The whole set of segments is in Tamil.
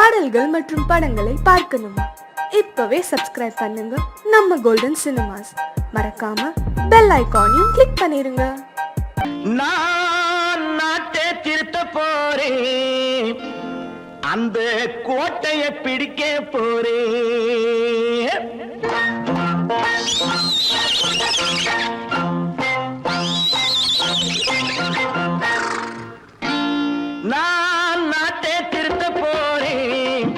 பாடல்கள் மற்றும் படங்களை பார்க்கணுமா? இப்பவே சப்ஸ்கிரைப் பண்ணுங்க நம்ம கோல்டன் சினிமாஸ். மறக்காம பெல் ஐகானையும் கிளிக் பண்ணிருங்க. நான் நாட்டை திருத்த போறேன், அந்த கோட்டையை பிடிக்க போறேன். நான் நாட்டை திருத்த போறேன்,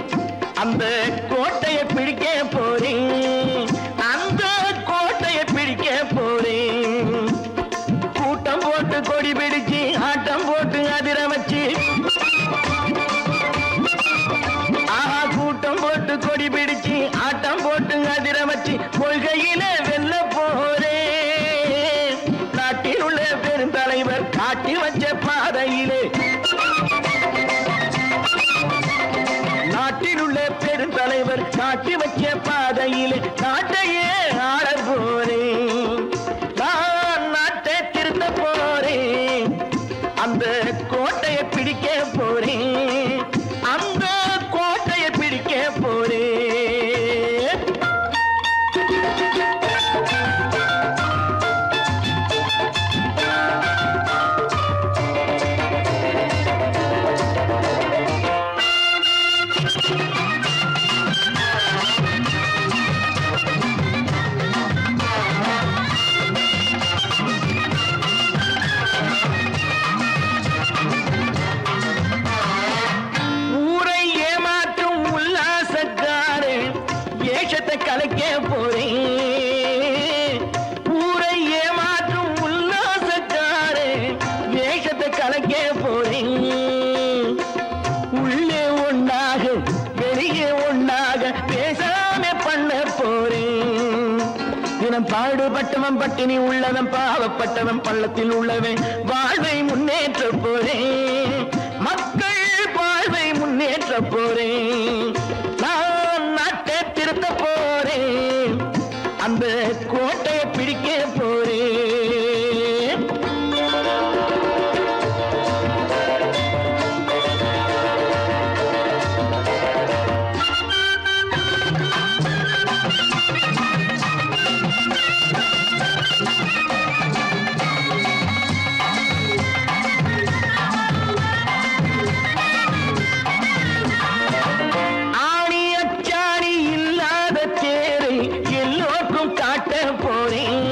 அந்த கோட்டையை பிடிக்க போறேன், அந்த கோட்டையை பிடிக்க போறேன். கூட்டம் போட்டு கொடி பிடிச்சு ஆட்டம் போட்டு அதிர வச்சு, கூட்டம் போட்டு கொடி பிடிச்சு ஆட்டம் போட்டு அதிர வச்சு கொள்கையில வெல்ல போறேன். நாட்டில் உள்ள பெருந்தலைவர் காட்டி வச்ச பாதையிலே, நாட்டில் உள்ள பெருந்தலைவர் காட்டி வச்ச பாதையிலே நாட்டையே ஆள போறேன். நான் நாட்டை திருத்த போறேன், அந்த கோட்டையை பிடிக்க போறேன், அந்த கோட்டையை பிடிக்க போறேன். ஊரை ஏமாற்றும் உல்லாசக்காரு வேஷத்தை கலைக்க போறேன். ஊரை ஏமாற்றும் உல்லாசக்காரு வேஷத்தை கலைக்க போறேன். உள்ளே ஒண்ணாக வெளியே ஒண்ணாக பேசாம பண்ண போறேன். தினம் பாடுபட்டவன் பட்டினி உள்ளவன், பாவப்பட்டவன் பள்ளத்தில் உள்ளவன் வாழ்வை முன்னேற்ற போறேன். மக்கள் வாழ்வை முன்னேற்ற போறேன். நான் நாட்டை திருத்த போறேன், அந்த கோட்டையை பிடிக்க போறேன். ஆணி அச்சாணி இல்லாத தேரை எல்லோருக்கும் காட்ட போறேன்.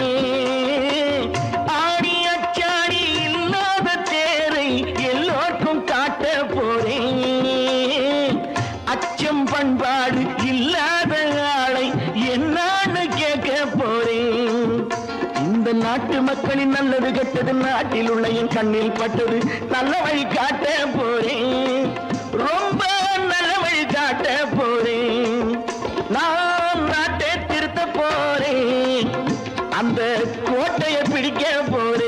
ஆணி அச்சாணி இல்லாத தேரை எல்லோருக்கும் காட்ட போறேன். அச்சம் பண்பாடு இல்லாத ஆளை என்னான்னு கேட்க போறேன். இந்த நாட்டு மக்களின் நல்லது கெட்டது நாட்டில் உள்ள என் கண்ணில் பட்டது, நல்ல வழி காட்ட போறேன், ரொம்ப நல்ல வழி காட்ட போறேன். நான் நாட்டை திருத்த போறேன், அந்த கோட்டையை பிடிக்க போறேன்.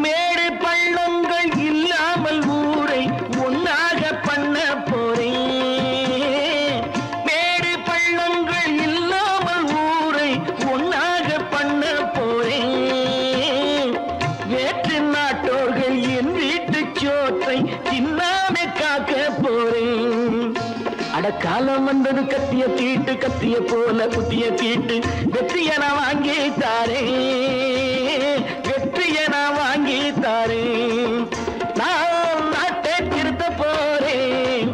மேடு பள்ளங்கள் இல்லாமல் ஊரை ஒன்னாக பண்ண போறேன். மேடு பள்ளங்கள் இல்லாமல் ஊரை ஒன்னாக பண்ண போறேன். வேற்று நாட்டோர்கள் என் வீட்டு சோற்றை தின்னாமே காக்க போறேன். அடக்காலம் வந்தது கத்திய தீட்டு, கத்திய போல குத்திய தீட்டு, வெற்றிய நான் வாங்கி தாரேன், வெற்றிய நான் வாங்கி தாரேன். நான் நாட்டை திருத்த போறேன்,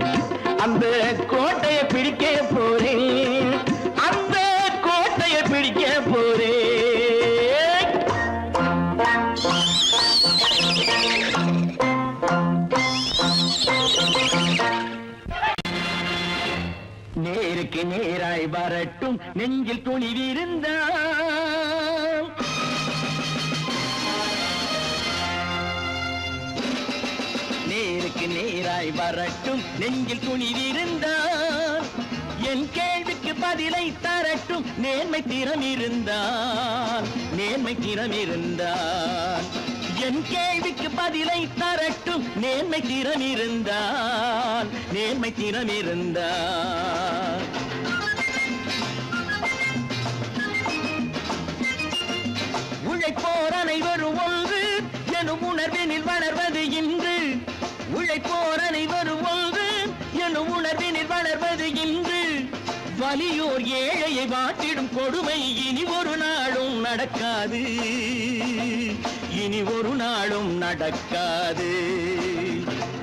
அந்த கோட்டையை பிடிக்க போறேன், அந்த கோட்டையை பிடிக்க போறேன். நேருக்கு நேராய் வரட்டும் நெஞ்சில் துணிவிருந்தால், நேருக்கு நேராய் வரட்டும் நெஞ்சில் துணிவிருந்தால், என் கேள்விக்கு பதிலை தரட்டும் நேர்மை திறம் இருந்தால் நேர்மை திறம் இருந்தால் என் கேள்விக்கு பதிலை தரட்டும் நேர்மை திறம் இருந்தால் நேர்மை திறம் இருந்தால் உழைப்போர் அனைவரும் ஒன்று எனும் உணர்வினில் வளர்வது இன்று உழைப்போர் அனைவரும் ஒன்று எனும் உணர்வினில் வளர்வது இன்று வலியோர் ஏழையை வாட்டிடும் கொடுமை இனி ஒரு நாளும் நடக்காது இனி ஒரு நாளும் நடக்காது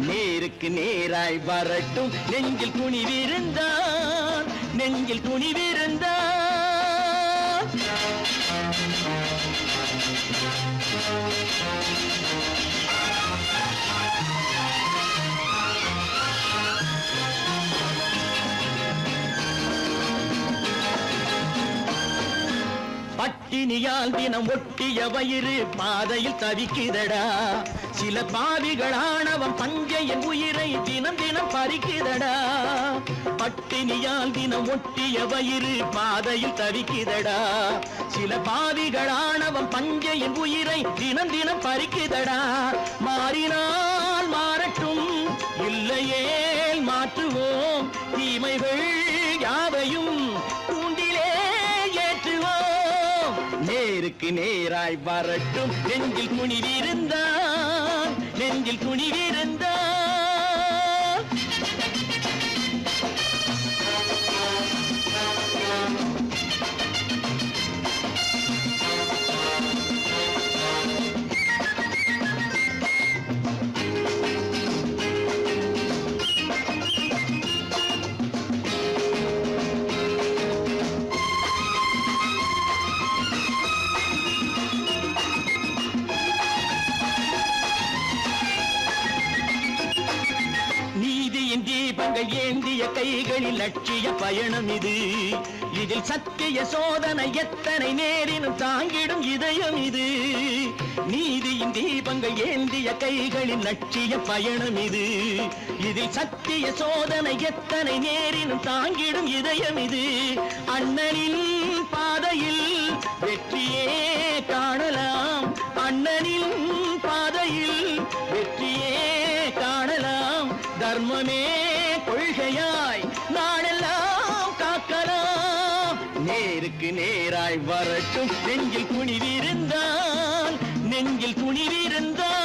நேருக்கு நேராய் வரட்டும் நெஞ்சில் துணிவிருந்தான் நெஞ்சில் துணிவிருந்தான் பட்டினியால் தினம் ஒட்டிய வயிறு பாதையில் தவிக்குதடா சில பாவிகளானவன் பஞ்சையின் உயிரை தினம் தினம் பறிக்குதடா பட்டினியால் தினம் ஒட்டிய வயிறு பாதையில் தவிக்குதடா சில பாவிகளானவன் பஞ்சையின் உயிரை தினம் தினம் பறிக்குதடா மாறினால் மாறட்டும் இல்லையே மாற்றுவோம் தீமைகள் யாவையும் நேருக்கு நேராய் வரட்டும் நெஞ்சில் துணிவிருந்தான் நெஞ்சில் துணிவிருந்தான் தீபங்கள் ஏந்திய கைகளில் லட்சிய பயணம் இது இதில் சத்திய சோதனை எத்தனை நேரினும் தாங்கிடும் இதயம் இது நீதியின் தீபங்கள் ஏந்திய கைகளில் லட்சிய பயணம் இது இதில் சத்திய சோதனை எத்தனை நேரினும் தாங்கிடும் இதயம் இது அண்ணனின் பாதையில் வெற்றியே காணலாம் அண்ணனின் பாதையில் வெற்றியே காணலாம் தர்மமே கொள்கையாய் நாடெல்லாம் காக்கலாம் நேருக்கு நேராய் வரட்டும் நெஞ்சில் துணிவிருந்தான் நெஞ்சில் துணிவிருந்தான்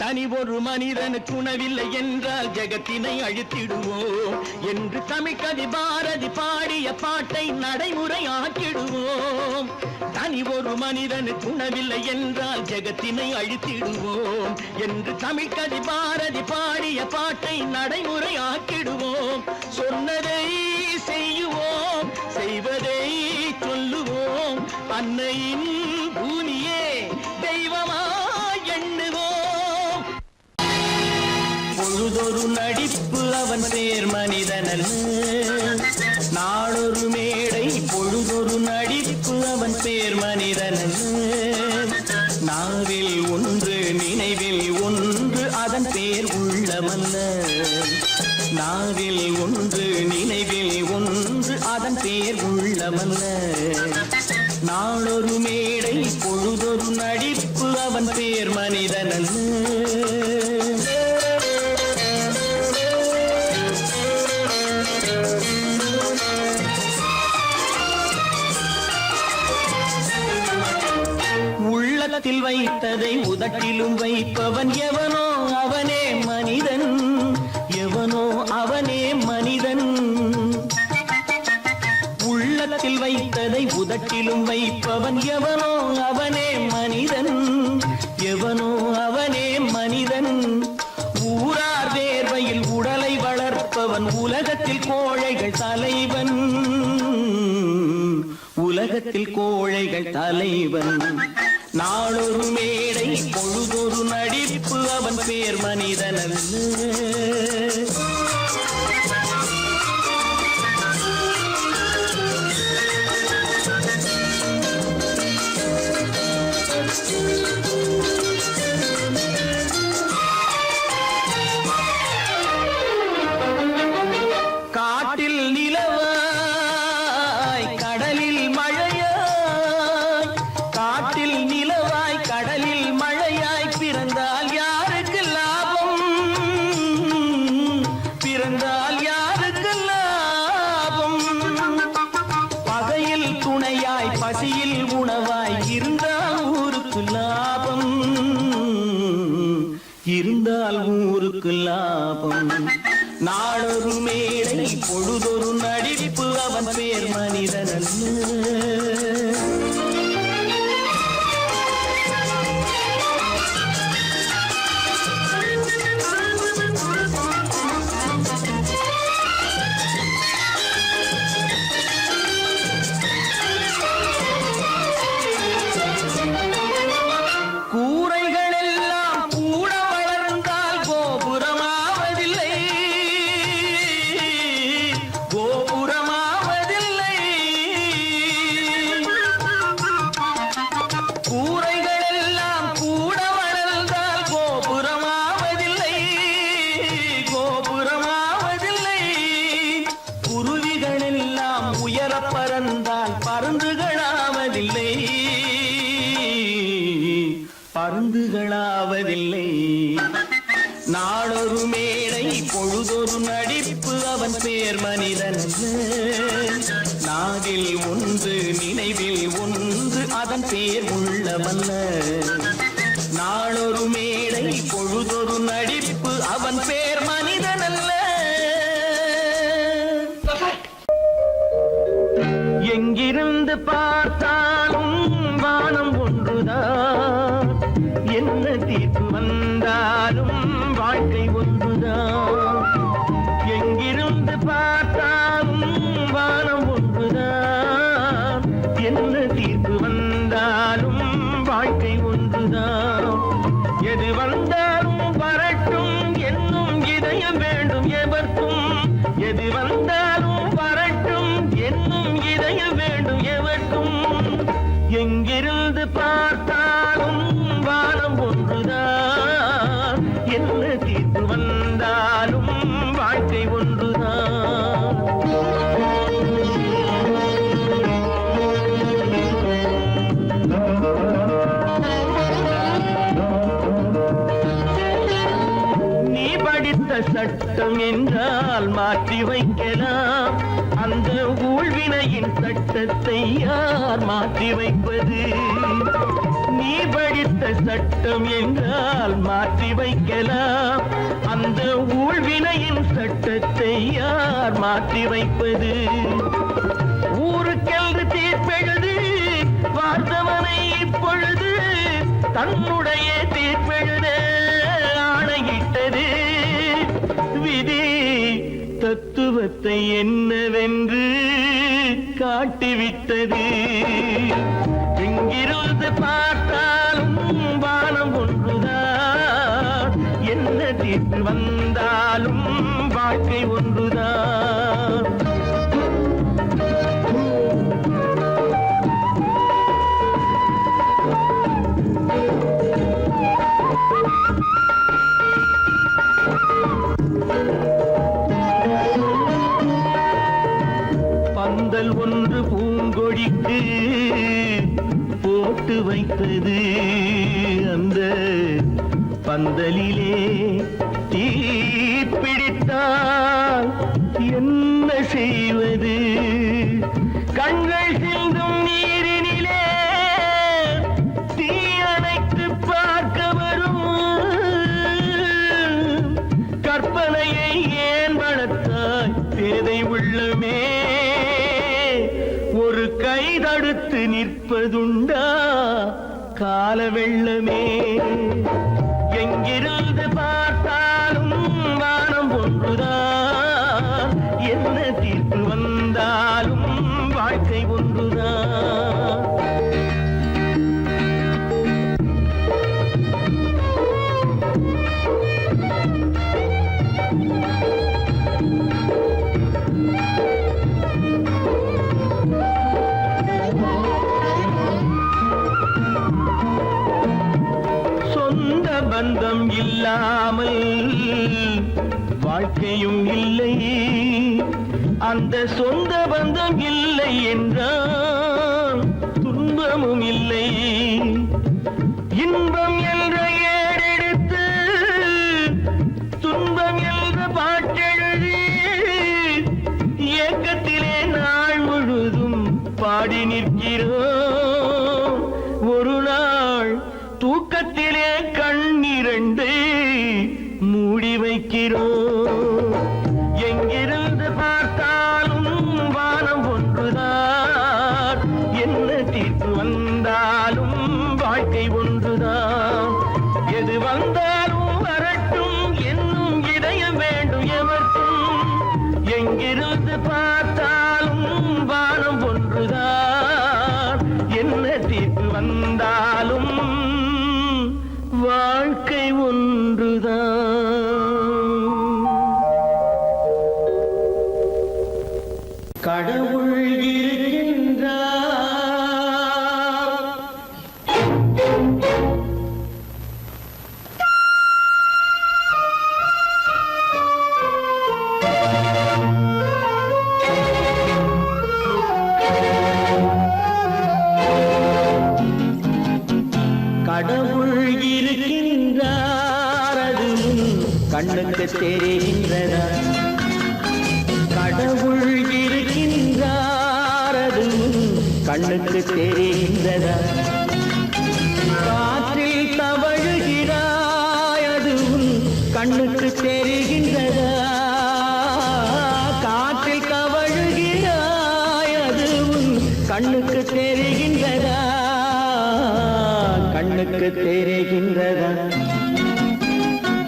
தனி ஒரு மனிதனுக்கு உணவில்லை என்றால் ஜெகத்தினை அழித்திடுவோம் என்று தமிழ் கவி பாரதி பாடிய பாட்டை நடைமுறை ஆக்கிடுவோம் தனி ஒரு மனிதனுக்கு உணவில்லை என்றால் ஜெகத்தினை அழித்திடுவோம் என்று தமிழ் கவி பாரதி பாடிய பாட்டை நடைமுறை ஆக்கிடுவோம் சொன்னதை செய்யுவோம் செய்வதை சொல்லுவோம் அன்னையின் பூமியே தெய்வமா எண்ணுவோம் பொழுதொரு நடிப்பு அவன் சேர் மனிதனல்ல நாளொரு மேடை பொழுதொரு நடிப்பு அவன் சேர் மனிதனல்ல நாவில் ஒன்று நினைவில் ஒன்று அதன் பேர் உள்ளமல்ல நாவில் ஒன்று நினைவில் ஒன்று அதன் பேர் உள்ளமல்ல நாளொரு மேடை பொழுதொரு நடிப்பு அவன் பேர் மனிதனல்ல உள்ளத்தில் வைத்ததை உதட்டிலும் வைப்பவன் எவனோ அவனே மனிதன் எவனோ அவனே மனிதன் உள்ளத்தில் வைத்ததை உதட்டிலும் வைப்பவன் எவனோ அவனே மனிதன் எவனோ அவனே மனிதன் ஊரார் வேர்வையில் உடலை வளர்ப்பவன் உலகத்தில் கோழைகள் தலைவன் உலகத்தில் கோழைகள் தலைவன் நாளொரு மேடை பொழுதொரு நடிப்பு அவன் பேர் மனிதனல்ல பசியில் உணவாய் இருந்தால் ஊருக்கு லாபம், இருந்தால் ஊருக்கு லாபம். நாளொரு மேடை பொழுதொரு நடிப்பு அவன் பேர் மனிதனல்ல. பருந்துகளாவதில்லை. நாளொரு மேடை பொழுதொரு நடிப்பு அவன் பேர் மனிதன். நாவில் ஒன்று நினைவில் ஒன்று அதன் பேர் உள்ளவல்ல. நாளொரு மேடை பொழுதொரு நடிப்பு அவன் பேர் மனிதனல்ல. எங்கிருந்து பார்த்தாலும் வானம் ஒன்றுதான், என்ன தீர்ப்பு வந்தாலும் வாழ்க்கை ஒன்றுதான். எங்கிருந்து பார்த்தாலும் வானம் ஒன்றுதான், என்ன தீர்ப்பு வந்தாலும் வாழ்க்கை ஒன்றுதான். எது வந்தாலும் வரட்டும் என்னும் இதயம் வேண்டும் எவர்க்கும். எது வந்தாலும் வரட்டும் என்னும் இதயம் வேண்டும் எவர்க்கும். எங்கிருந்து பார்த்தாலும் வானம் ஒன்றுதான், என்ன தீர்ப்பு வந்தாலும் வாழ்க்கை ஒன்றுதான். நீ படித்த சட்டம் என்றால் மாற்றி வைக்கலாம், அந்த ஊழ்வினையின் சட்டத்தை யார் மாற்றி வைப்பது? நீ படித்த சட்டம் என்றால் மாற்றி வைக்கலாம், அந்த ஊழ்வினையின் சட்டத்தை யார் மாற்றி வைப்பது? ஊருக்கென்று தீர்ப்பெழுது பார்த்தவனை இப்பொழுது தன்னுடைய தீர்ப்பெழுத ஆணையிட்டது விதி. தத்துவத்தை என்னவென்று காட்டிவிட்டது. எங்கிருந்து பார்த்தாலும் வானம் ஒன்றுதான், என்ன தீர்ப்பு வந்தாலும் வாழ்க்கை ஒன்றுதான். பந்தல் ஒன்று பூங்கொடிக்கு போட்டு வைத்தது, அந்த பந்தலிலே தீ பிடித்தால் என்ன செய்வது? கண்கள் சிந்தும் நீரினிலே தீ அணைத்து பார்க்க வரும் கற்பனையை ஏன் வளர்த்தாய் பேதை உள்ளமே? ஒரு கை தடுத்து நிற்பதுண்டா கால வெள்ளமே? எங்கிருந்து பார்த்தாலும் வானம் ஒன்றுதான், என்ன தீர்ப்பு வந்தாலும் வாழ்க்கை ஒன்றுதான். பந்தம் இல்லாமல் வாழ்க்கையும் இல்லை, அந்த சொந்த பந்தம் இல்லை என்றால் துன்பமும் இல்லை. இன்பம் என்ற ஏடெடுத்து துன்பம் என்ற பாட்டெழுதி ஏக்கத்திலே நாள் முழுதும் பாடி நிற்கிறோம். ஒன்றுதான். என்ன தீர்ப்பு வந்தாலும் வாழ்க்கை ஒன்றுதான். கடவுள் இருக்கின்றார். கடவுள் இருக்கின்றார், அதுவும் கண்ணுக்கு தெரிகின்றதா? கடவுள் இருக்கின்றார், அதுவும் கண்ணுக்கு தெரிகின்றதா? காற்றில் தவழுகிறாய், அதுவும் கண்ணுக்கு தெரிகின்றதா? காற்றில் தவழுகிறாய், அதுவும் கண்ணுக்கு தெரிகின்றதா? கண்ணுக்கு தெரிகின்றதா?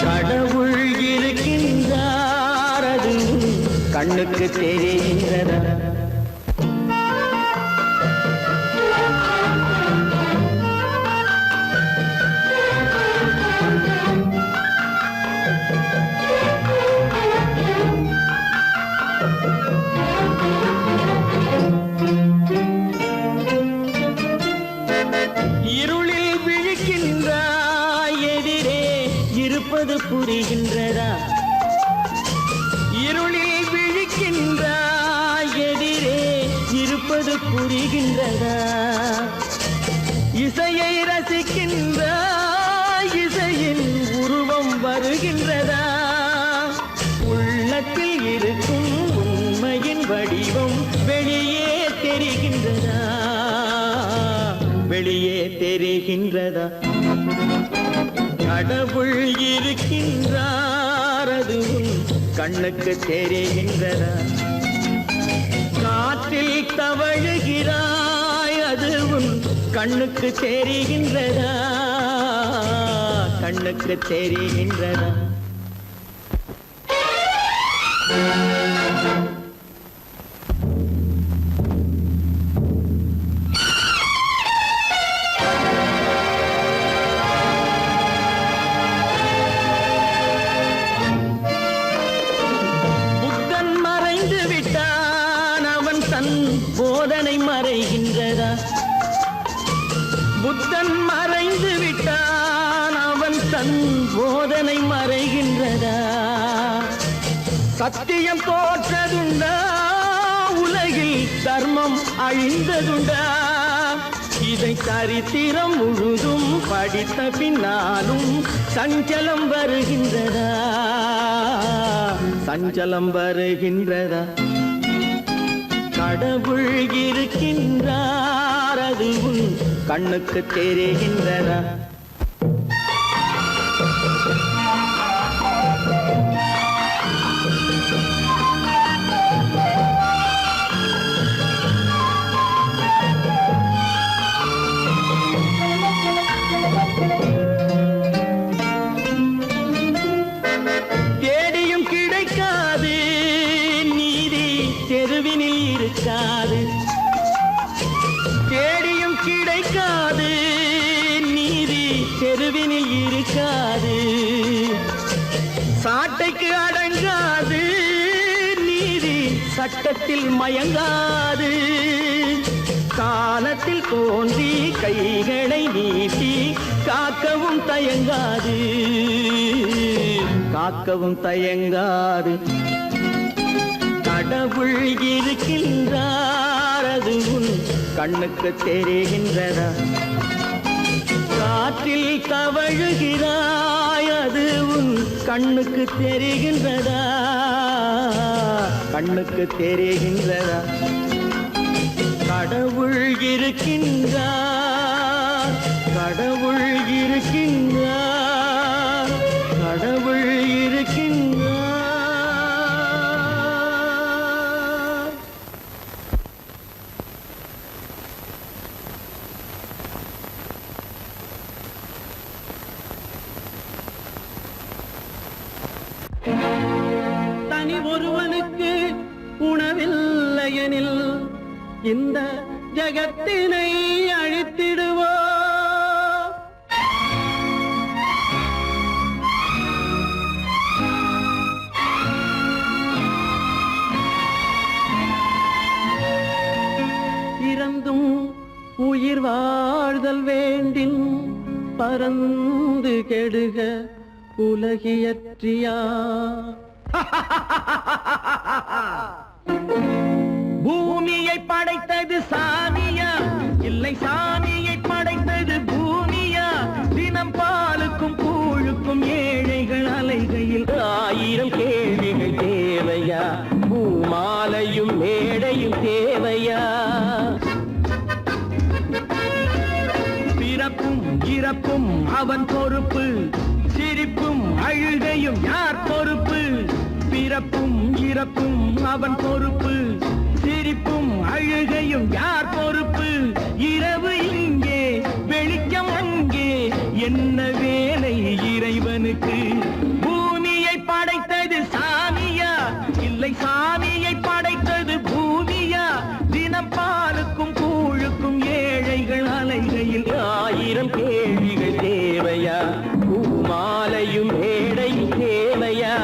கடவுள் இருக்கின்றார், அதுவும் கண்ணுக்கு தெரிகின்றதா? இருளில் விழிக்கின்றாய், எதிரே இருப்பது புரிகின்றதா? இருளில் விழிக்கின்றாய், எதிரே இருப்பது புரிகின்றதா? இசையை ரசிக்கின்றாய், இசையின் உருவம் வருகின்றதா? உள்ளத்தில் இருக்கும் உண்மையின் வடிவம் வெளியே தெரிகின்றதா? வெளியே தெரிகின்றதா? கடவுள் இருக்கின்றார், அதுவும் கண்ணுக்கு தெரிகின்றதா? காற்றில் தவழுகிறாய், அதுவும் கண்ணுக்கு தெரிகின்றதா? கண்ணுக்கு தெரிகின்றதா? புத்தன் மறைந்து விட்டான், அவன் தன் போதனை மறைகின்றதா? புத்தன் மறைந்து விட்டான், அவன் தன் போதனை மறைகின்றதா? சத்தியம் தோற்றதுண்டா? உலகில் தர்மம் அழிந்ததுண்டா? இதை சரித்திரம் முழுதும் படித்த பின்னாலும் சஞ்சலம் வருகின்றதா? சஞ்சலம் வருகின்றதா? கடவுள் இருக்கின்றார், அதுவும் கண்ணுக்கு தெரிகின்றதா? தேடியும் கிடைக்காது நீதி, தெருவினில் இருக்காது. தேடியும் கிடைக்காது நீதி, தெருவினில் இருக்காது. சாட்டைக்கு அடங்காது நீதி, சட்டத்தில் மயங்காது. காலத்தில் தோன்றி கைகளை நீட்டி காக்கவும் தயங்காது. காக்கவும் தயங்காது. கடவுள் இருக்கின்றார், அதுவும் கண்ணுக்கு தெரிகின்றதா? காற்றில் தவழுகிறாய், அதுவும் கண்ணுக்கு தெரிகின்றதா? கண்ணுக்கு தெரிகின்றதா? கடவுள் இருக்கின்றார், கடவுள் இருக்கின்றார், கடவுள் இருக்கின்றார். தனி ஒருவனுக்கு உணவில்லையெனில் இந்த ஜகத்தினை அழித்திடுவோ. இறந்தும் உயிர் வாழ்தல் வேண்டின் பறந்து கெடுக உலகியற்றியா. பூமியை படைத்தது சாமியா, இல்லை சாமியை படைத்தது பூமியா? தினம் பாலுக்கும் கூழுக்கும் ஏழைகள் அலைகையில் 1000 கேள்விகள் தேவையா? பூமாலையும் மேடையும் தேவையா? பிறப்பும் இறப்பும் அவன் பொறுப்பு, சிரிப்பும் அழுகையும் யார் பொறுப்பு? பிறப்பும் இறப்பும் அவன் பொறுப்பு, சிரிப்பும் அழுகையும் யார் பொறுப்பு? இரவு இங்கே வெளிச்சம் அங்கே, என்ன வேலை இறைவனுக்கு? பூமியை படைத்தது சாமியா, இல்லை சாமியை படைத்தது பூமியா? தினம் பாலுக்கும் கூழுக்கும் ஏழைகள் அலைகையில் 1000 கேள்விகள் தேவையா? பூமாலையும் மேடையும் தேவையா?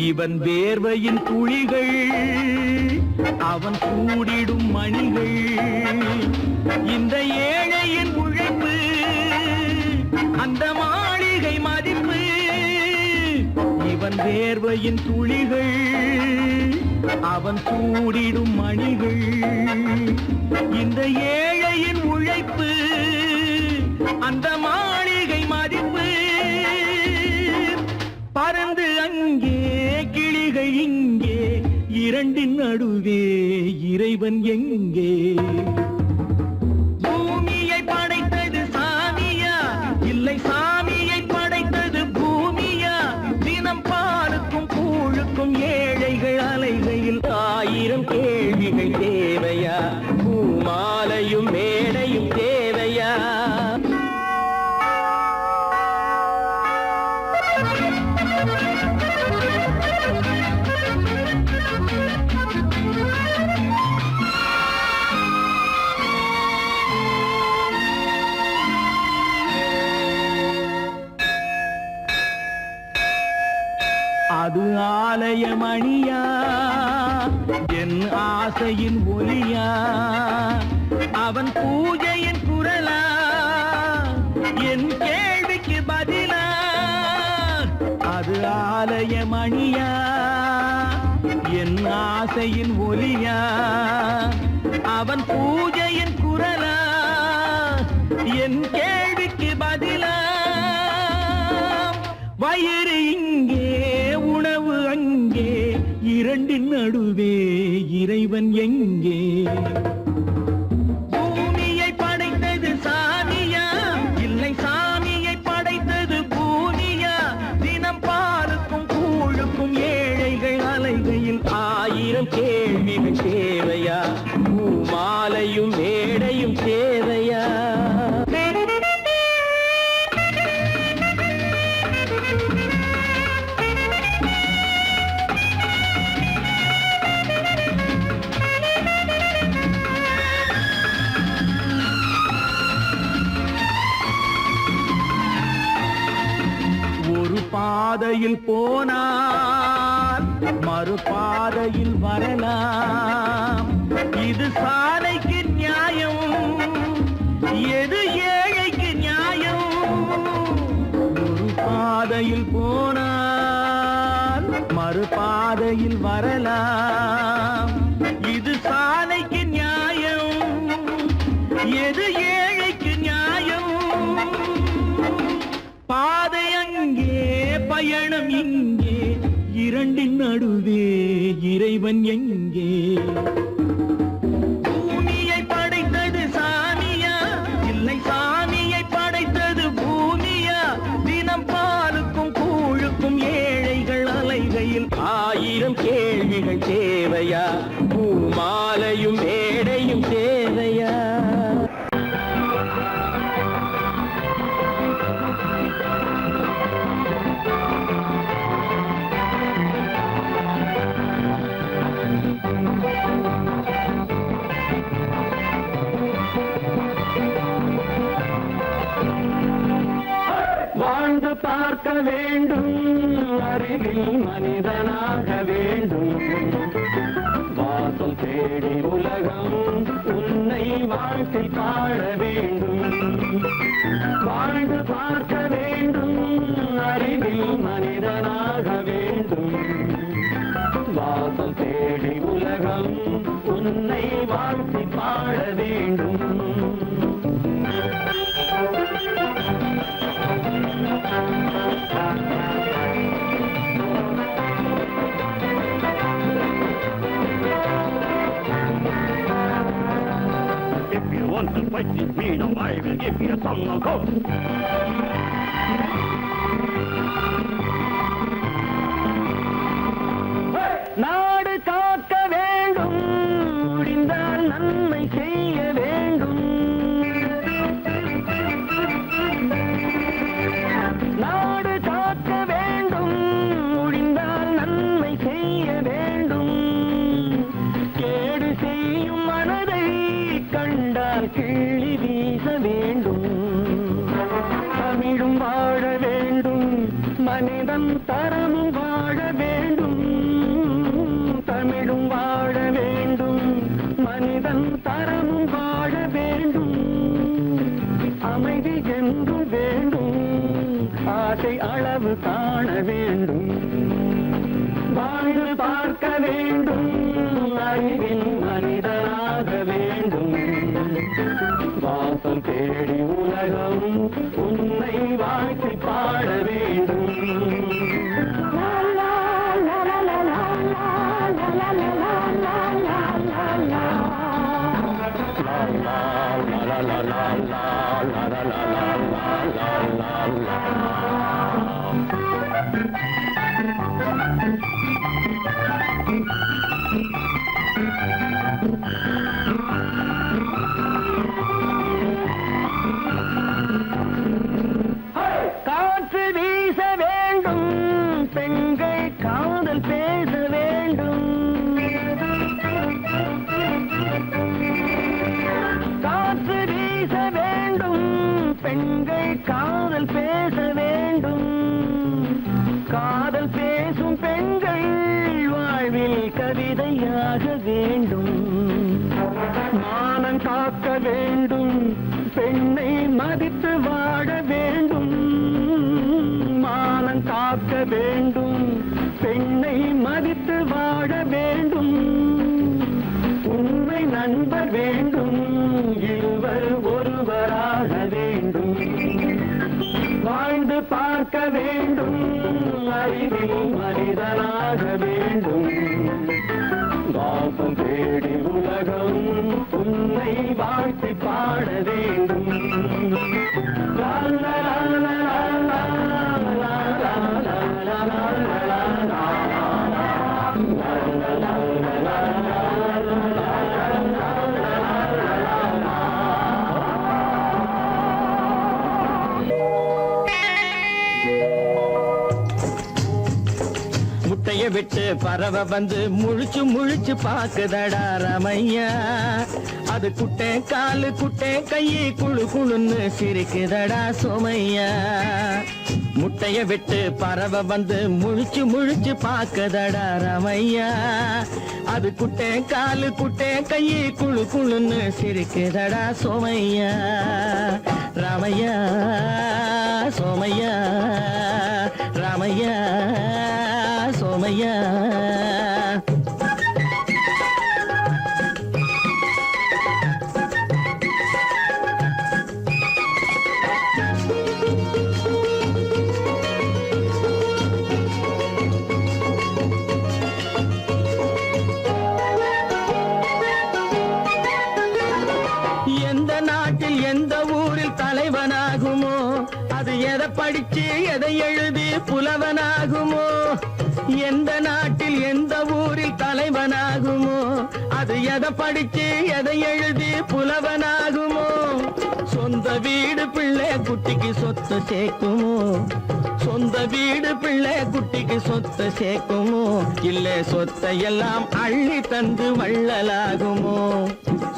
இவன் வேர்வையின் துளிகள், அவன் கூடிடும் மணிகள், இந்த ஏழையின் உழைப்பு, அந்த மாளிகை மதிப்பு. இவன் வேர்வையின் துளிகள், அவன் கூடிடும் மணிகள், இந்த ஏழையின் உழைப்பு, அந்த மாளிகை மதிப்பு. பறந்து அங்கே கிளிகை இங்கே, இரண்டின் நடுவே இறைவன் எங்கே? பூமியை படைத்தது சாமியா, இல்லை சாமியை படைத்தது பூமியா? தினம் பாலுக்கும் கூழுக்கும் ஏழைகள் அலைகையில் 1000 கேள்விகள் தேவையா? பூமாலையும் மேடையும் தேவையா? அது ஆலயமணியா, என் ஆசையின் ஒலியா? அவன் பூஜையின் குரலா, என் கேள்விக்கு பதிலா? அது ஆலயமணியா, என் ஆசையின் ஒலியா? அவன் பூஜையின் குரலா, என் கேள்விக்கு பதிலா? வயிறு இங்கே உணவு அங்கே, இரண்டின் நடுவே இறைவன் எங்கே? பூமியை படைத்தது சாமியா, இல்லை சாமியை படைத்தது பூமியா? தினம் பாலுக்கும் கூழுக்கும் ஏழைகள் அலைகையில் 1000 கேள்விகள் தேவையா? பூமாலையும் மேடையும் தேவையா? ஒரு பாதையில் போனால் மறுபாதையில் வரலாம். இது சாலைக்கு நியாயம், எது ஏழைக்கு நியாயம்? ஒரு பாதையில் போனால் மறுபாதையில் வரலாம். இது சாலைக்கு நியாயம், எது ஏழைக்கு நியாயம்? பாதை அங்கே பயணம் இங்கே, இரண்டின் நடுவே இறைவன் எங்கே? பூமியை படைத்தது சாமியா, இல்லை சாமியை படைத்தது பூமியா? தினம் பாலுக்கும் கூழுக்கும் ஏழைகள் அலைகையில் 1000 கேள்விகள் தேவையா? பூமாலையும் மேடையும் தேவையா? பார்க்க வேண்டும், அறிவில் மனிதனாக வேண்டும். வாசல் தேடி உலகம் உன்னை வாழ்க்கை பாட வேண்டும். வாழ்ந்து பார்க்க வேண்டும், அறிவில் மனிதனாக வேண்டும். வாசல் தேடி உலகம் உன்னை வாழ்க்கை பாட வேண்டும். If you want to fight with me, now I will give you some of those. நாடு காக்க வேண்டும், முடிந்தால் நன்மை செய்ய வேண்டும். நாடு காக்க வேண்டும், முடிந்தால் நன்மை செய்ய வேண்டும். கேடு செய்யும் மனதை கண்டால் கிள்ளி வீச வேண்டும். தமிழும் வாழ வேண்டும், மனிதன் தரமும் வாழ வேண்டும். தமிழும் வாழ வேண்டும், மனிதன் தரமும் வாழ வேண்டும். அமைதி என்றும் வேண்டும், ஆசை அளவு காண வேண்டும். வாழ்ந்து பார்க்க வேண்டும், அறிவின் மனிதனாக வேண்டும். வாசல் தேடி உலகம் உன்னை வாழ்க்கை பாட வேண்டும். காற்று வீச வேண்டும், பெண்கள் காதல் பேச வேண்டும். காற்று வீச வேண்டும், பெண்கள் காதல் பேச வேண்டும். காதல் பேசும் பெண்கள் வாழ்வில் கவிதையாக வேண்டும். மானம் காக்க வேண்டும், பெண்ணை மதித்து வாழ வேண்டும். மானம் காக்க வேண்டும், பெண்ணை மதித்து வாழ வேண்டும். உண்மை நண்பர் வேண்டும், இருவர் ஒருவராக வேண்டும். வாழ்ந்து பார்க்க வேண்டும், அறிவில் மனிதனாக வேண்டும். வாசம் தேடி உலகம் உன்னை வாழ்த்தி பாட வேண்டும். லா லா லா லா லா லா லா லா லா. முட்டைய விட்டு பறவை வந்து முழிச்சு முழிச்சு பாக்குதடா ரமையா. அது குட்டை காலு குட்டை கையை குழு குழுன்னு சிரிக்குதடா சோமையா. முட்டைய விட்டு பறவை வந்து முழிச்சு முழிச்சு பாக்குதடா ரமையா. அது குட்டை காலு குட்டை கையை குழு குழுன்னு சிரிக்குதடா சோமையா. ராமையா சோமையா, ராமையா சோமையா. எந்த நாட்டில் எந்த ஊரில் தலைவனாகுமோ, அது எதை படிச்சு எதை எழுதி புலவனாகுமோ. எந்த நாட்டில் எந்த ஊரில் தலைவனாகுமோ, அது எதை படிச்சு எதை எழுதி புலவனாகுமோ. சொந்த வீடு பிள்ளை குட்டிக்கு சொத்து சொத்தை சேர்க்குமோ? சொந்த வீடு பிள்ளை குட்டிக்கு சொத்தை சேர்க்குமோ? இல்ல சொத்தையெல்லாம் அள்ளி தந்து வள்ளலாகுமோ?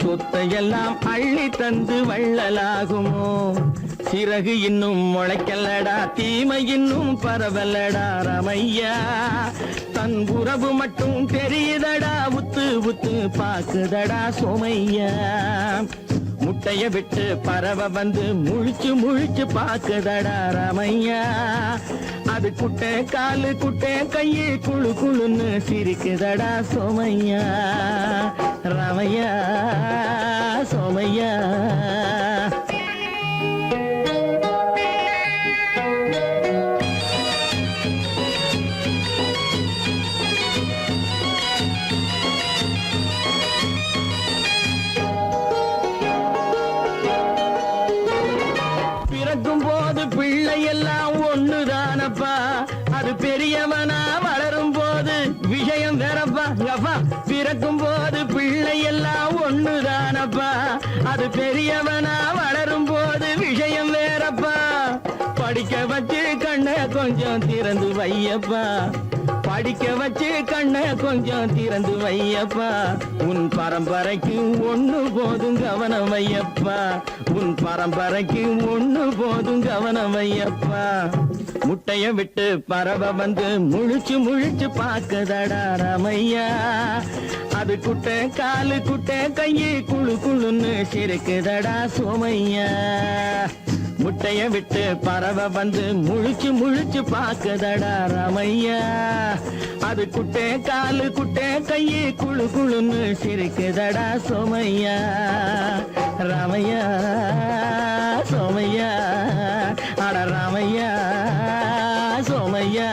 சொத்தையெல்லாம் அள்ளி தந்து வள்ளலாகுமோ? சிறகு இன்னும் முளைக்கல்லடா, தீமை இன்னும் பரவல்லடா ரமையா. தன் உறவு மட்டும் தெரியுதடா, உத்து உத்து பாக்குதடா சோமையா. முட்டைய விட்டு பறவை வந்து முழிச்சு முழிச்சு பாக்குதடா ரமையா. அது குட்டை காலு குட்டை கையை குழு குழுன்னு சிரிக்குதடா சோமையா. ரமையா சோமையா. பிள்ளையெல்லாம் ஒண்ணுதானப்பா, அது பெரியவனா வளரும் போது விஷயம் வேறப்பா. பிறக்கும் போது பிள்ளையெல்லாம் ஒண்ணுதானப்பா, அது பெரியவனா வளரும் போது விஷயம் வேறப்பா. படிக்க வச்சு கண்ணை கொஞ்சம் திறந்து வையப்பா, படிக்க வச்சு கண்ணை கொஞ்சம் திறந்து வையப்பா. உன் பரம்பரைக்கு ஒண்ணு போதும் கவனம் வையப்பா, உன் பரம்பரைக்கு ஒண்ணு போதும் கவனம் வையப்பா. முட்டைய விட்டு பறவை வந்து முழிச்சு முழிச்சு பாக்குதடா ரமையா. அது குட்டை காலு குட்டை கையை குழு குழுன்னு சிரிக்குதடா சோமையா. முட்டைய விட்டு பறவை வந்து முழிச்சு முழிச்சு பாக்குதடா ரமையா. அது குட்டை காலு குட்டை கையை குழு குழுன்னு சிரிக்குதடா சோமையா. ரமையா சோமையா. அட ரமையா சோமையா.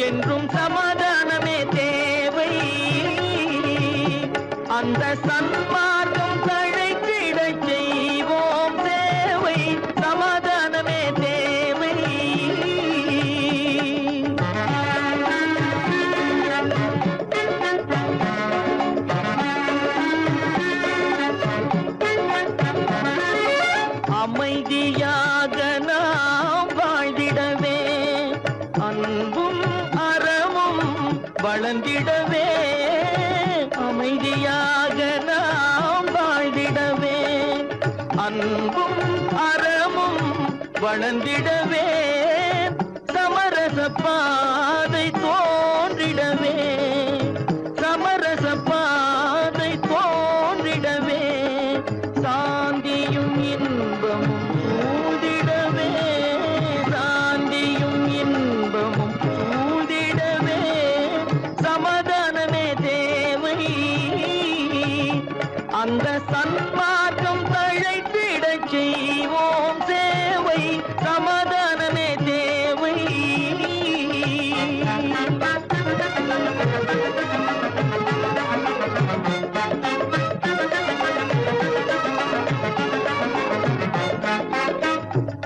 என்றும் சமாதானமே தேவை. அந்த சன்மார்க்கம் தழைத்திட செய்வோம் தேவை. சமாதானமே தேவை. அமைதியாக நாம் வாழ்ந்திடவே, அன்பும் அறமும் வளர்ந்திடவே. அமைதியாக நாம் வாழ்ந்திடவே, அன்பும் அறமும் வளர்ந்திடவே. சமரச பாதை தோன்றிடவே, சமரச பாதை தோன்றிடவே. சாந்தியும் இன்பமும் சூழ்ந்திடவே, சாந்தியும் இன்பமும் சூழ்ந்திடவே. சமாதானமே தேவை. அந்த சன்மார்க்கம் தழைத்திட செய்வோம் சேவை. சமாதானமே தேவை.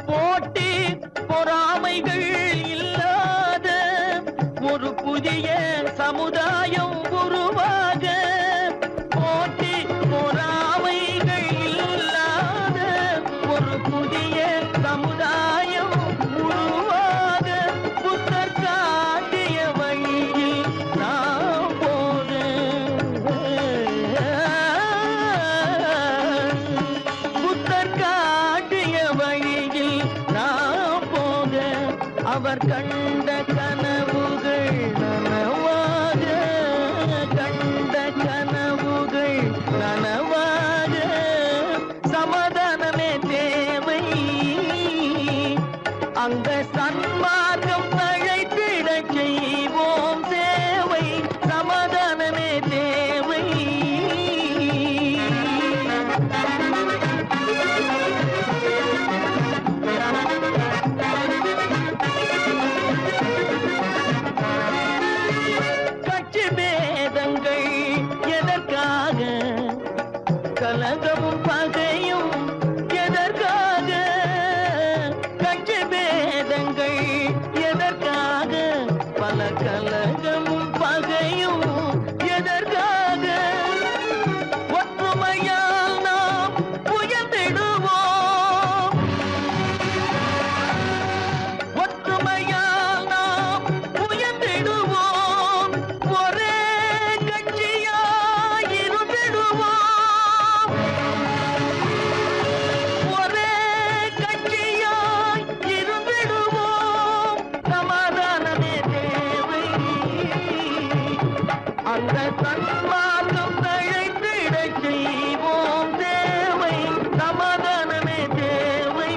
போட்டி பொறாமைகள் இல்லாத ஒரு புதிய சமுதாயம் உருவாக. போட்டி பொறாமைகள் இல்லாத ஒரு புதிய சமுதாயம் உருவாக. புத்தர் காட்டிய வழியில் நாம் போக, புத்தர் காட்டிய வழியில் நாம் போக. அவர் கண்ட கனவுகள் நனவாக, கண்ட கனவுகள் நனவாக. சமாதானமே தேவை. அந்த சன்மார்க்கம் தழைத்திட செய்வோம் சேவை. சமாதானமே தேவை. கலகமும் பகையும் எதற்காக? கட்சி பேதங்கள் எதற்காக? பல கலகமும் பகையும் எதற்காக? ஒற்றுமையால் நாம் உயர்ந்திடுவோம். ஒற்றுமையால் நாம் உயர்ந்திடுவோம். ஒரே கட்சியாய் இருந்திடுவோம். ஒரே கட்சியாய் இருந்திடுவோம். சமாதானமே தேவை. அந்த சன்மார்க்கம் தழைத்திடச் செய்வோம் தேவை. சமாதானமே தேவை.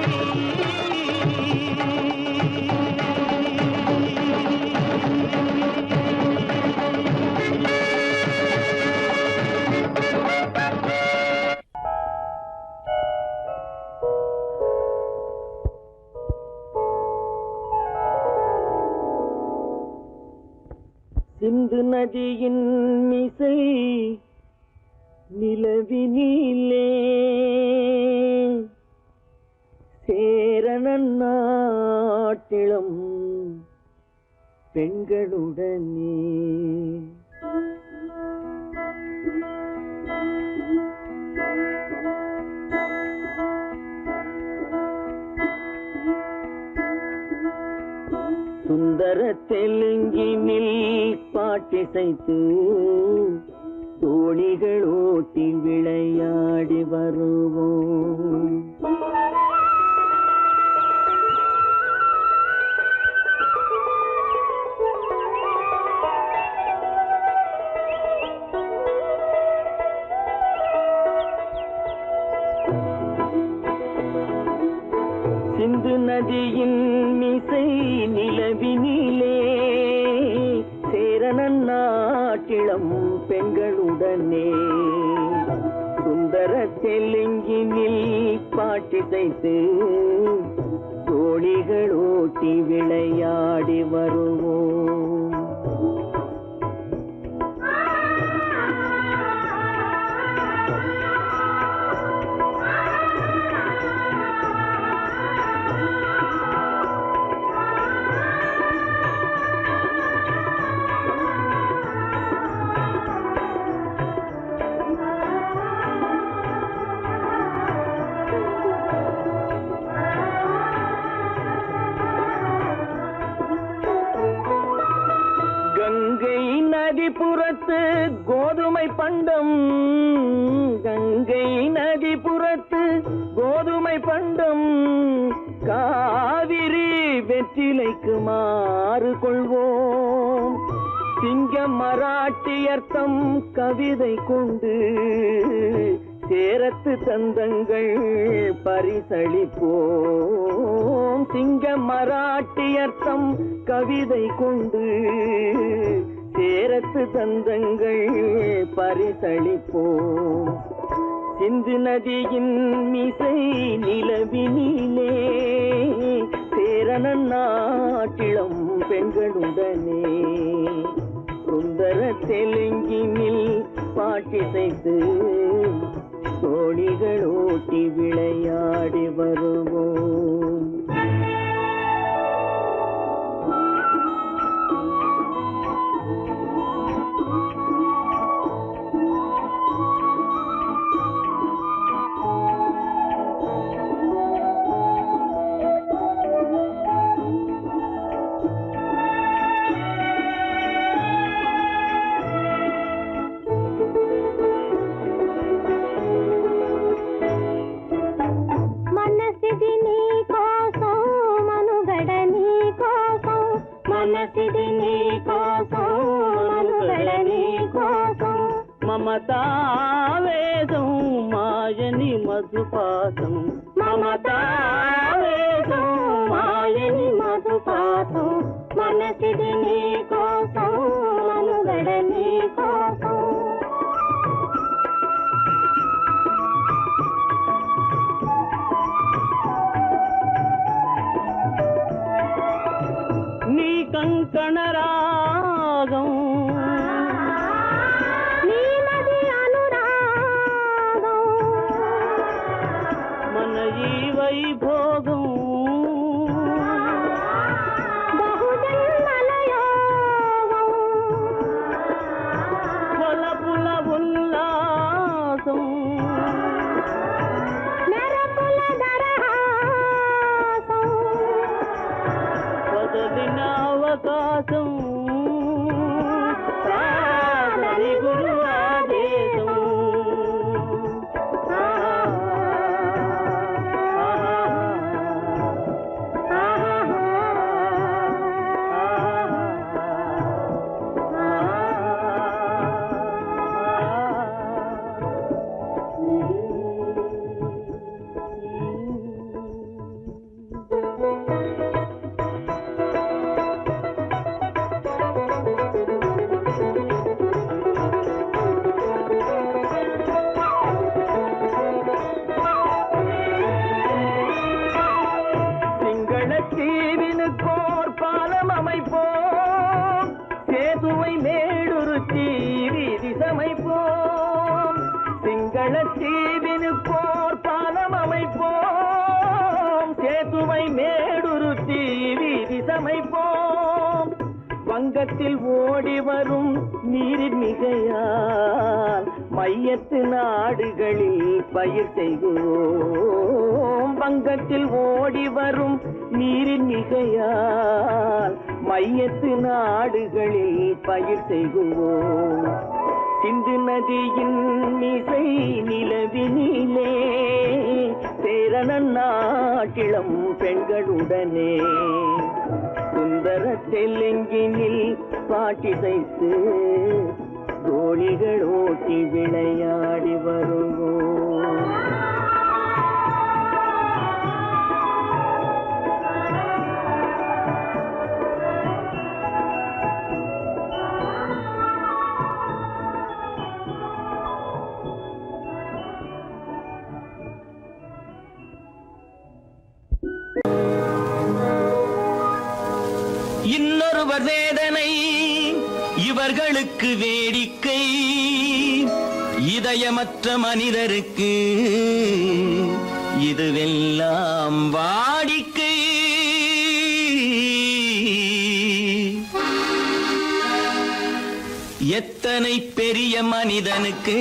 சிந்து நதியின் மிசை நிலவினிலே சேரணன் நாட்டிளம் பெண்களுடனே சுந்தர தெலுங்கினில் பாட்டிசைத்து தோணிகள் ஓட்டி விளையாடி வருவோம். சிந்து நதியின் மிசை நிலவினிலே சேரணன் நாட்டிளம் பெண்களுடனே சுந்தர தெலுங்கினில் பாட்டிசைத்து தோணிகள் ஓட்டி விளையாடி வருவோம். கங்கை நதிபுறத்து கோதுமை பண்டம். கங்கை நதிபுறத்து கோதுமை பண்டம். காவிரி வெற்றிலைக்கு மாறு கொள்வோம். சிங்க மராட்டியர்த்தம் கவிதை கொண்டு சேரத்து தந்தங்கள் பரிசளிப்போம். சிங்க மராட்டியர்த்தம் கவிதை கொண்டு சேரத்து தந்தங்கள் பரிசளிப்போம். சிந்து நதியின் மிசை நிலவினிலே சேரணன் நாட்டிளம் பெண்களுடனே சுந்தர தெலுங்கினில் பாட்டிசைத்து தோணிகள் ஓட்டி விளையாடி வருவோம். మమతావేదం మాయని మధుపాతం. మమతావేదం మాయని మధుపాతం. మనసిది నీ కోసం మనుగడ నీ కోసం. నీ కంకణ రాగం கை போகும் புல உல்லாசம் பதவின அவகாசம் சாதனை குரு ஆதேசம் தீவினுக்கோர் பாலம் அமைப்போம் சேதுவை மேடுருத்தி வீதி சமைப்போம் சிங்கள தீவினுக்கோர் பாலம் அமைப்போம் சேதுவை மேடுருத்தி வீதி சமைப்போம் வங்கத்தில் ஓடி வரும் நீரின் மிகையால் மையத்து நாடுகளில் பயிர் செய்கிறோம் வங்கத்தில் ஓடி வரும் நீரின் மிகையால் மையத்து நாடுகளில் பயிர் செய்கிறோம் சிந்து நதியின் மிசை நிலவினிலே சேரணன் நாட்டிளம் பெண்களுடனே சுந்தர தெலுங்கினில் பாட்டிசைத்து தோணிகள் ஓட்டி விளையாடி வருவோம் இன்னொருவர் வேதனை இவர்களுக்கு வேடிக்கை இதயமற்ற மனிதருக்கு இதுவெல்லாம் வாடிக்கை எத்தனை பெரிய மனிதனுக்கு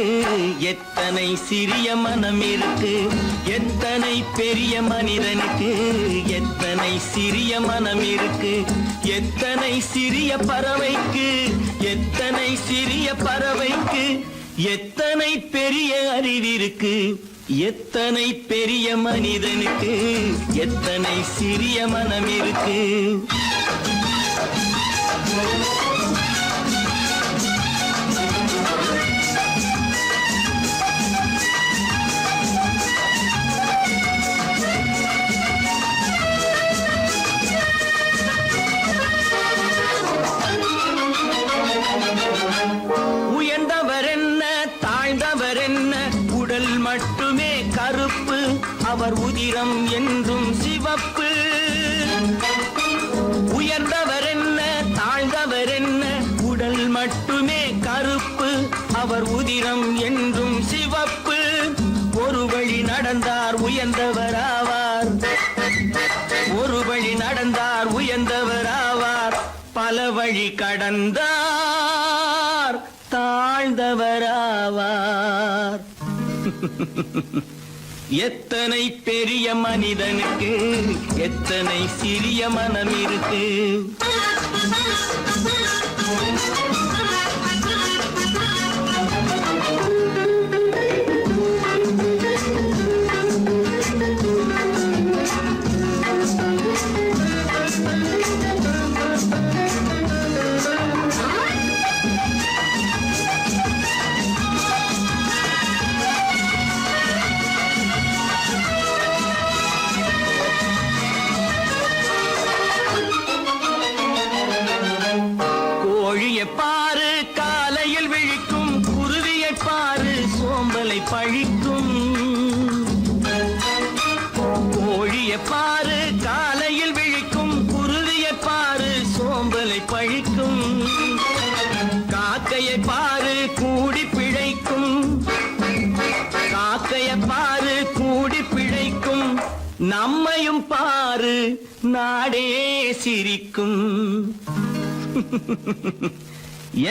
எத்தனை சிறிய மனம் இருக்கு எத்தனை பெரிய மனிதனுக்கு எத்தனை சிறிய மனம் இருக்கு எத்தனை சிறிய பறவைக்கு எத்தனை சிறிய பறவைக்கு எத்தனை பெரிய அறிவிருக்கு எத்தனை பெரிய மனிதனுக்கு எத்தனை சிறிய மனம் இருக்கு உயர்ந்தவர் என்ன தாழ்ந்தவர் என்ன உடல் மட்டுமே கருப்பு அவர் உதிரம் என்றும் சிவப்பு உயர்ந்தவர் என்ன தாழ்ந்தவர் என்ன உடல் மட்டுமே கருப்பு அவர் உதிரம் என்றும் சிவப்பு ஒரு வழி நடந்தார் உயர்ந்தவர் ஆவார் ஒரு வழி நடந்தார் உயர்ந்தவர் ஆவார் பல வழி கடந்தார் தாழ்ந்தவராவார் எத்தனை பெரிய மனிதனுக்கு எத்தனை சிறிய மனம் இருக்கு பாரு காலையில் விழிக்கும் குருவியை பாரு சோம்பலை பழிக்கும் கோழியை பாரு காலையில் விழிக்கும் குருவியை பாரு சோம்பலை பழிக்கும் காக்கையை பாரு கூடி பிழைக்கும் காக்கையை பாரு கூடி பிழைக்கும் நம்மையும் பாரு நாடே சிரிக்கும்.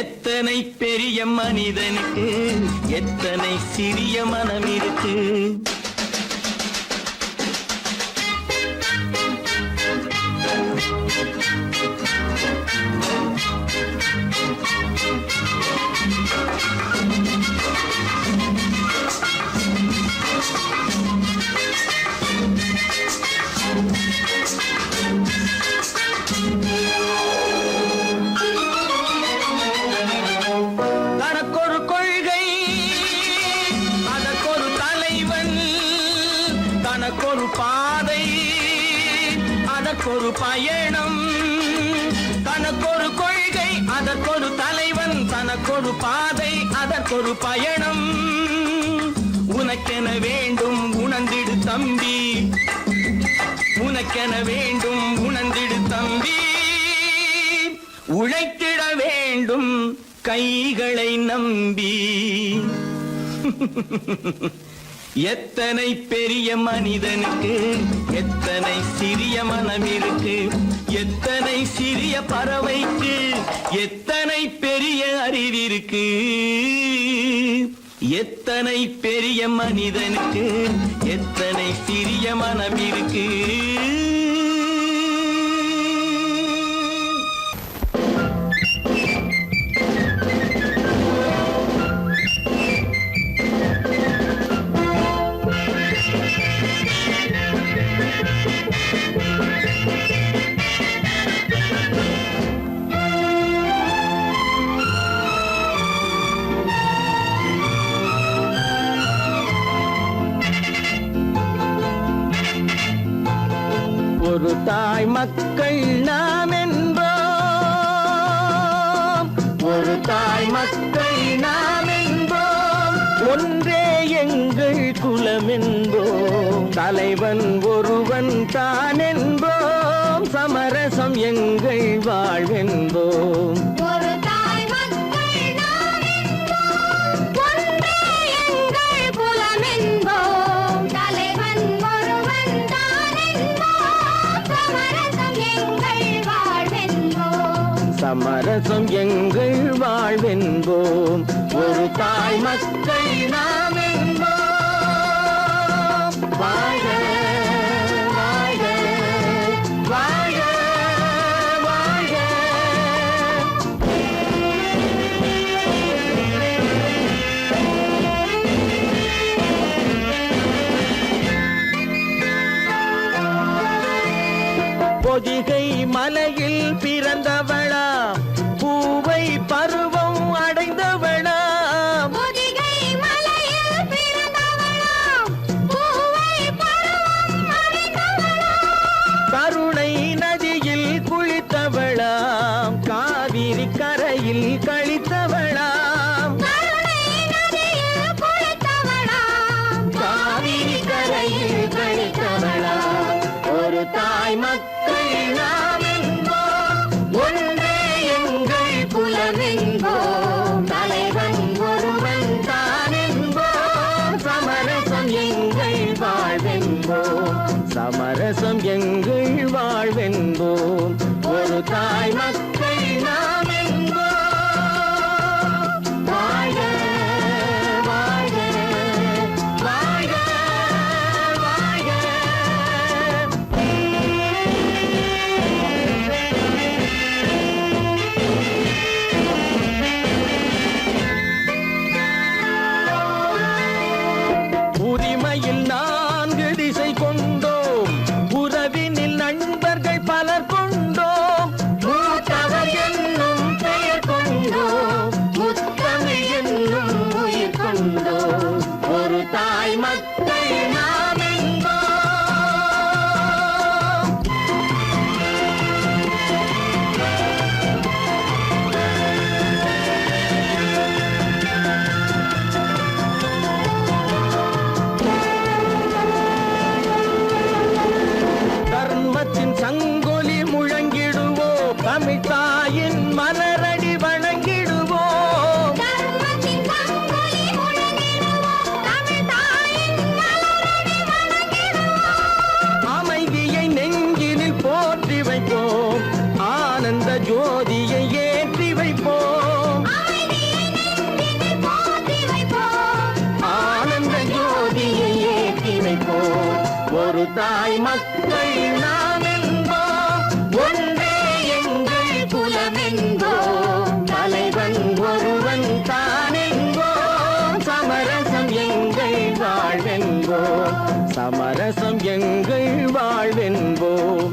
எத்தனை பெரிய மனிதனுக்கு எத்தனை சிறிய மனம் இருக்கு. தனக்கொரு கொள்கை அதற்கொரு தலைவன், தனக்கொரு பாதை அதற்கொரு பயணம். தனக்கொரு கொள்கை அதற்கொரு தலைவன், தனக்கொரு பாதை அதற்கொரு பயணம். உனக்கென வேண்டும் உணர்ந்திடு தம்பி, உனக்கென வேண்டும் உணர்ந்திடு தம்பி. உழைத்திட வேண்டும் கைகளை நம்பி. எத்தனை பெரிய மனிதனுக்கு எத்தனை சிறிய மனம் இருக்கு. எத்தனை சிறிய பறவைக்கு எத்தனை பெரிய அறிவிருக்கு. எத்தனை பெரிய மனிதனுக்கு எத்தனை சிறிய மனம் இருக்கு. ஒரு தாய் மக்கள் நாம் என்போம், ஒரு தாய் மக்கள் நாம் என்போம். ஒன்றே எங்கள் குலம் என்போம், தலைவன் ஒருவன் தான் என்போம். சமரசம் எங்கள் வாழ்வென்போம். ஒரு தாய் மக்கள் நாம் என்போம், ஒன்றே எங்கள் குலம் என்போம். தலைவன் ஒருவன் தான் என்போம். சமரசம் எங்கள் வாழ்வென்போம். சமரசம் எங்கள் வாழ்வென்போம். ஒரு தாய் மக்கள் நாம் என்போம். வாழ வாழ வாழ வாழ. பொதிகை மலையில் பிறந்தவளா, பூவை பருவம் அடைந்தவளா. பொதிகை மலையில் பிறந்தவளாம், பூவை பருவம் அடைந்தவளாம். கருணை நதியில் குளித்தவளாம், காவிரி கரையில் கழித்தவளாம். கருணை நதியில் குளித்தவளாம், காவிரி கரையில் கழித்தவளாம். ஒரு தாய் மக்கள் நாம் என்போம், ஒன்றே எங்கள் குலம் என்போம். தலைவன் ஒருவன் தான் என்போம். சமரசம் எங்கள் வாழ்வென்போம். சமரசம் எங்கள் வாழ்வென்போம். ஒரு தாய் மக்கள் நாம் என்போம். வாழ வாழ வாழ வாழ. உரிமையில் 4 திசை கொண்டோம், உறவினில் நண்பர்கள் பலர் கொண்டோம். மூத்தவர் என்னும் உழைப்போம். ஒரு தாய் மக்கள் நாம் என்போம், ஒன்றே எங்கள் குலம் என்போம். தலைவன் ஒருவன் தான் என்போம், சமரசம் எங்கள் வாழ்வென்போம். சமரசம் எங்கள் வாழ்வென்போம்.